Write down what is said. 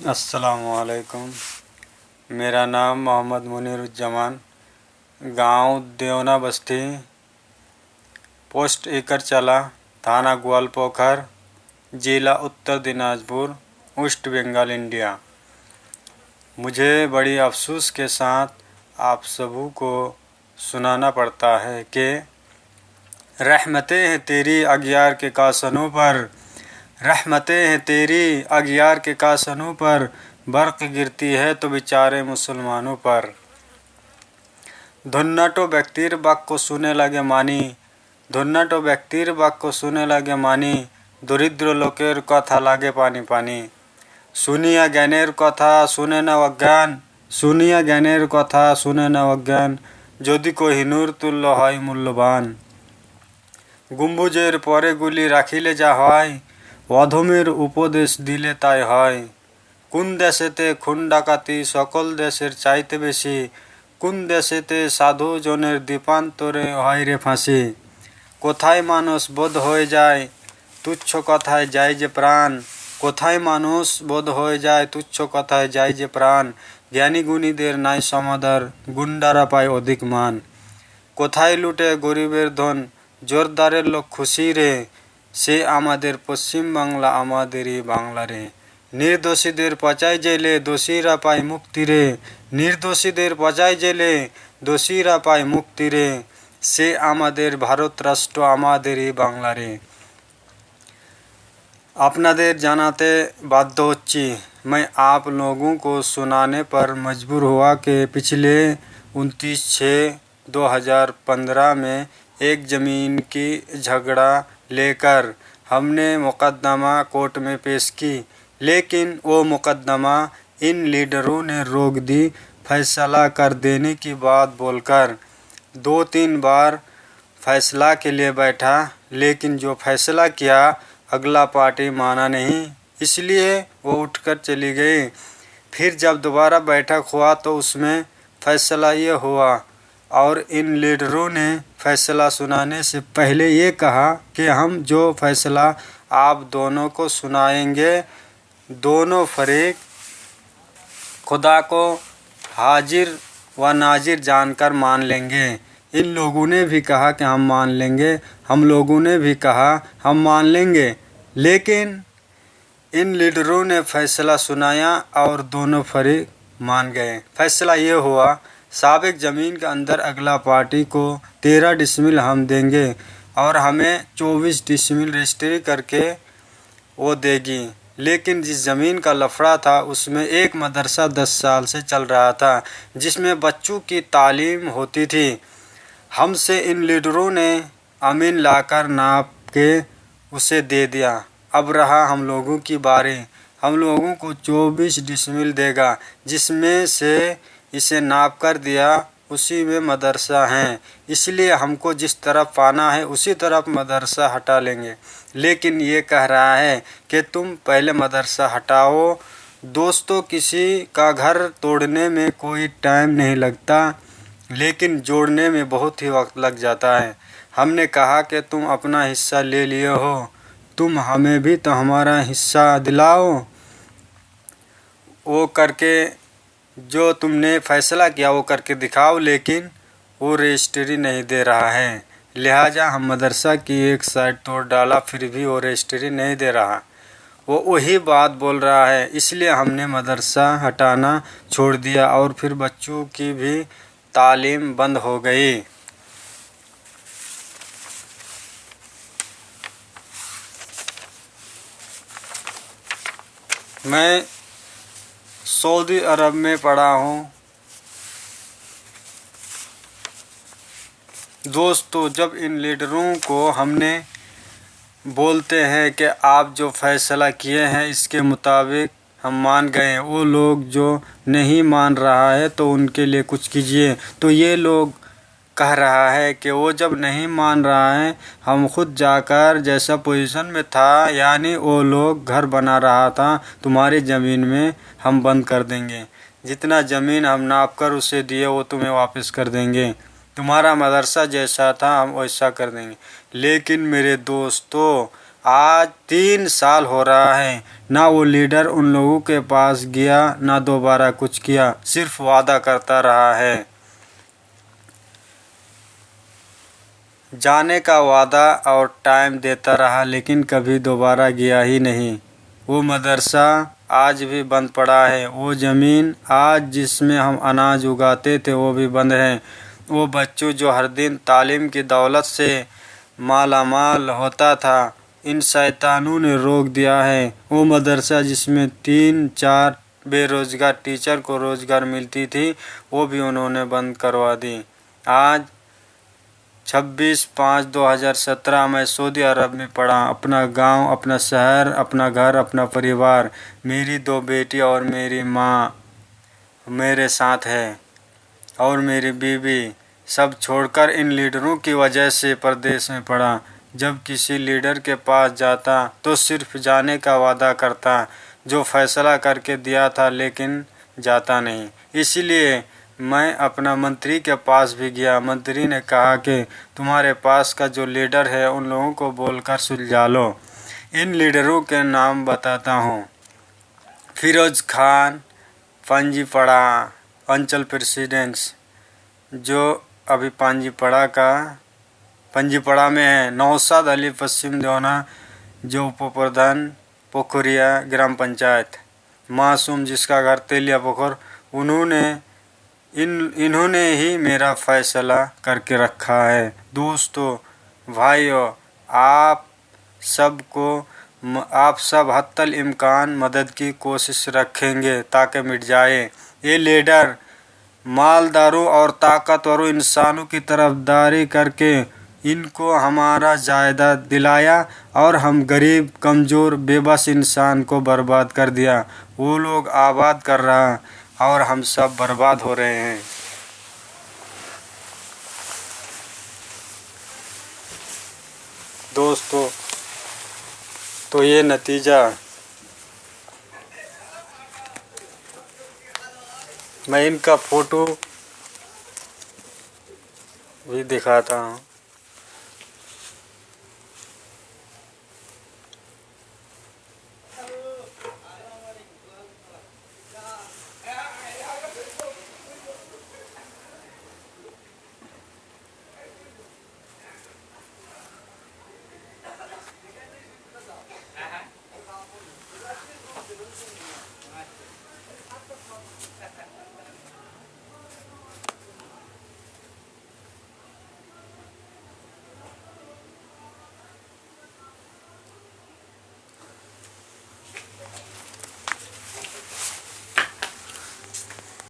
अस्सलामुअलैकुम। मेरा नाम मोहम्मद मुनीरुज्जमान, गांव देवना बस्ती, पोस्ट एकरचला, थाना ग्वालपोखर, जिला उत्तर दिनाजपुर, वेस्ट बंगाल, इंडिया। मुझे बड़ी अफसोस के साथ आप सबों को सुनाना पड़ता है कि रहमतें हैं तेरी अगियार के कासनों पर, रहमतें हैं तेरी अगियार के कासनों पर, बर्क़ गिरती है तो बेचारे मुसलमानों पर। धुन्नटो व्यक्तिर बाक को सुने लगे मानी, धुन्नटो व्यक्तिर बाक को सुने लगे मानी, दरिद्र लोकेर कथा लागे पानी पानी। सुनिया ज्ञानेर कथा सुने न अज्ञान, सुनिया ज्ञानेर कथा सुने न अज्ञान, যদি কোহিনূর তুল্য হয় মূল্যবান। গম্বুজের পরে গুলি রাখিলে যা হয়, অধমের উপদেশ দিলে তাই হয়। কোন দেশেতে খুন ডাকাতি সকল দেশের চাইতে বেশি, কোন দেশেতে সাধু জনের দ্বীপান্তরে হয় রে ফাঁসি। কোথায় মানুষ বোধ হয়ে যায় তুচ্ছ কথায় যায় যে প্রাণ, কোথায় মানুষ বোধ হয়ে যায় তুচ্ছ কথায় যায় যে প্রাণ। জ্ঞানী গুণীদের নাই সমাদর, গুন্ডারা পায় অধিক মান। কোথায় লুটে গরিবের ধন, জোরদারের লোক খুশি রে, সে আমাদের পশ্চিম বাংলা আমাদেরই বাংলা রে। নির্দোষীদের পচায় জেলে দোষীরা পায় মুক্তি রে, নির্দোষীদের পচায় জেলে দোষীরা পায় মুক্তি রে, সে আমাদের ভারত রাষ্ট্র আমাদেরই বাংলা রে। আপনাদের জানাতে বাধ্য হচ্ছি, मैं आप लोगों को सुनाने पर मजबूर हुआ कि पिछले 29/6/2015 में एक ज़मीन की झगड़ा लेकर हमने मुकदमा कोर्ट में पेश की, लेकिन वो मुकदमा इन लीडरों ने रोक दी। फैसला कर देने की बात बोलकर 2-3 बार फैसला के लिए बैठा, लेकिन जो फैसला किया अगला पार्टी माना नहीं, इसलिए वो उठकर चली गई। फिर जब दोबारा बैठक हुआ तो उसमें फैसला ये हुआ, और इन लीडरों ने फैसला सुनाने से पहले ये कहा कि हम जो फैसला आप दोनों को सुनाएंगे, दोनों फरीक खुदा को हाजिर व नाजिर जानकर मान लेंगे। इन लोगों ने भी कहा कि हम मान लेंगे, हम लोगों ने भी कहा हम मान लेंगे, लेकिन इन लीडरों ने फैसला सुनाया और दोनों फरीक मान गए। फैसला ये हुआ, साबिक ज़मीन के अंदर अगला पार्टी को 13 डिसमिल हम देंगे और हमें 24 डिसमिल रजिस्ट्री करके वो देगी। लेकिन जिस ज़मीन का लफड़ा था उसमें एक मदरसा 10 साल से चल रहा था, जिसमें बच्चों की तालीम होती थी। हमसे इन लीडरों ने अमीन लाकर नाप के उसे दे दिया। अब रहा हम लोगों की बारी, हम लोगों को 24 डिसमिल देगा, जिसमें से इसे नाप कर दिया उसी में मदरसा हैं, इसलिए हमको जिस तरफ पाना है उसी तरफ मदरसा हटा लेंगे। लेकिन ये कह रहा है कि तुम पहले मदरसा हटाओ। दोस्तों, किसी का घर तोड़ने में कोई टाइम नहीं लगता, लेकिन जोड़ने में बहुत ही वक्त लग जाता है। हमने कहा कि तुम अपना हिस्सा ले लिए हो, तुम हमें भी तो हमारा हिस्सा दिलाओ। वो करके जो तुमने फैसला किया वो करके दिखाओ, लेकिन वो रजिस्ट्री नहीं दे रहा है। लिहाजा हम मदरसा की एक साइड तोड़ डाला, फिर भी वो रजिस्ट्री नहीं दे रहा। वो वही बात बोल रहा है, इसलिए हमने मदरसा हटाना छोड़ दिया और फिर बच्चों की भी तालीम बंद हो गई। मैं सऊदी अरब में पढ़ा हूँ। दोस्तों, जब इन लीडरों को हमने बोलते हैं कि आप जो फैसला किए हैं इसके मुताबिक हम मान गए, वो लोग जो नहीं मान रहा है तो उनके लिए कुछ कीजिए, तो ये लोग कह रहा है कि वो जब नहीं मान रहा है हम खुद जाकर जैसा पोजीशन में था, यानी वो लोग घर बना रहा था, तुम्हारी ज़मीन में हम बंद कर देंगे। जितना ज़मीन हम नाप कर उसे दिए वो तुम्हें वापस कर देंगे, तुम्हारा मदरसा जैसा था हम वैसा कर देंगे। लेकिन मेरे दोस्तों, आज 3 साल हो रहा है, ना वो लीडर उन लोगों के पास गया ना दोबारा कुछ किया, सिर्फ वादा करता रहा है। जाने का वादा और टाइम देता रहा लेकिन कभी दोबारा गया ही नहीं। वो मदरसा आज भी बंद पड़ा है। वो ज़मीन आज जिसमें हम अनाज उगाते थे वो भी बंद है। वो बच्चों जो हर दिन तालीम की दौलत से मालामाल होता था, इन शैतानों ने रोक दिया है। वो मदरसा जिसमें 3-4 बेरोज़गार टीचर को रोज़गार मिलती थी, वो भी उन्होंने बंद करवा दी। आज 26/5/2017 में सऊदी अरब में पड़ा। अपना गांव, अपना शहर, अपना घर, अपना परिवार, मेरी 2 बेटी और मेरी माँ मेरे साथ है और मेरी बीवी, सब छोड़कर इन लीडरों की वजह से परदेश में पड़ा। जब किसी लीडर के पास जाता तो सिर्फ जाने का वादा करता, जो फैसला करके दिया था, लेकिन जाता नहीं। इसीलिए मैं अपना मंत्री के पास भी गया। मंत्री ने कहा कि तुम्हारे पास का जो लीडर है उन लोगों को बोलकर सुलझा लो। इन लीडरों के नाम बताता हूँ। फिरोज़ खान, पांजीपड़ा अंचल प्रेसिडेंट्स, जो अभी पांजीपड़ा में है। नौशाद अली पश्चिम देवना, जो उप प्रधान पोखरिया ग्राम पंचायत। मासूम जिसका घर तेलिया पोखर, इन्होंने ही मेरा फैसला करके रखा है। दोस्तों, भाइयों, आप सब हत्तल इम्कान मदद की कोशिश रखेंगे ताकि मिट जाए। ये लीडर मालदारों और ताकतवरों इंसानों की तरफदारी करके इनको हमारा जायदाद दिलाया और हम गरीब, कमज़ोर, बेबस इंसान को बर्बाद कर दिया। वो लोग आबाद कर रहा और हम सब बर्बाद हो रहे हैं। दोस्तों, तो ये नतीजा मैं इनका फ़ोटो भी दिखाता हूँ।